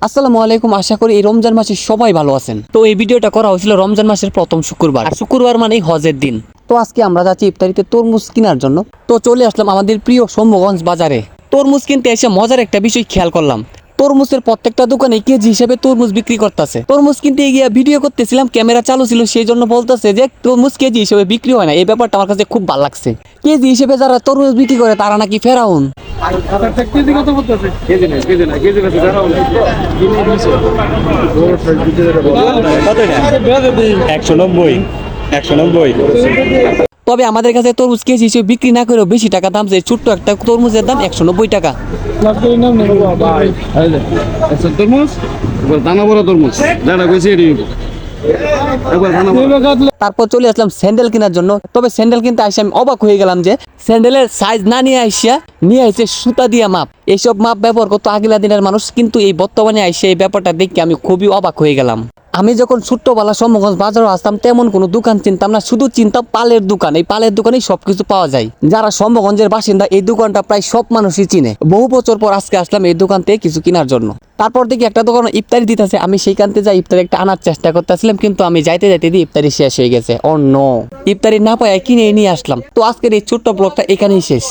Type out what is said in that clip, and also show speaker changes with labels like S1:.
S1: আসসালামু আলাইকুম, আশা করি এই রমজান মাসে সবাই ভালো আছেন। তো এই ভিডিওটা করা হয়েছিল রমজান মাসের প্রথম শুক্রবার, আর শুক্রবার মানেই হজের দিন। তো আজকে আমরা যাচ্ছি ইফতারিতে তরমুজ কেনার জন্য। তো চলে আসলাম আমাদের প্রিয় শম্ভুগঞ্জ বাজারে। তরমুজ কিনতে এসে মজার একটা বিষয় খেয়াল করলাম, তরমুজের প্রত্যেকটা দোকানে কেজি হিসেবে তরমুজ বিক্রি করতেছে। তরমুজ কিনতে গিয়ে ভিডিও করতেছিলাম, ক্যামেরা চালু ছিল, সেই জন্য বলতেছে যে তরমুজ কেজি হিসেবে বিক্রি হয় না। এই ব্যাপারটা আমার কাছে খুব ভালো লাগছে। কেজি হিসেবে যারা তরমুজ বিক্রি করে তারা নাকি ফেরাউন। তবে আমাদের কাছে তরমুজ কেজি হিসেবে বিক্রি না করেও বেশি টাকা দাম চাই। ছোট্ট একটা তরমুজের দাম 190 টাকা। তারপর চলে আসলাম স্যান্ডেল কেনার জন্য। তবে স্যান্ডেল কিনতে আসে আমি অবাক হয়ে গেলাম যে স্যান্ডেলের সাইজ না নিয়ে আইসে সুতা দিয়া মাপ। এইসব মাপ ব্যবহার করতো আগিলা দিনের মানুষ, কিন্তু এই বর্তমানে আইসে এই ব্যাপারটা দেখে আমি খুবই অবাক হয়ে গেলাম। আমি যখন ছোট্টবেলা শম্ভুগঞ্জ বাজারে আসতাম তেমন কোনো দোকান চিনতাম না, শুধু চিনতাম পালের দোকান। এই পালের দোকানেই সবকিছু পাওয়া যায়। যারা শম্ভুগঞ্জের বাসিন্দা এই দোকানটা প্রায় সব মানুষই চিনে। বহু বছর পর আজকে আসলাম এই দোকান থেকে কিছু কেনার জন্য। তারপর দেখি একটা দোকান ইফতারি দিতেছে, আমি সেইখানতে যাই ইফতারি একটা আনার চেষ্টা করতেছিলাম, কিন্তু আমি যাইতে দিয়ে ইফতারি শেষ হয়ে গেছে। নো, ইফতারি না পাই কিনে নিয়ে আসলাম। তো আজকের এই ছোট্ট ব্লগটা এখানেই শেষ।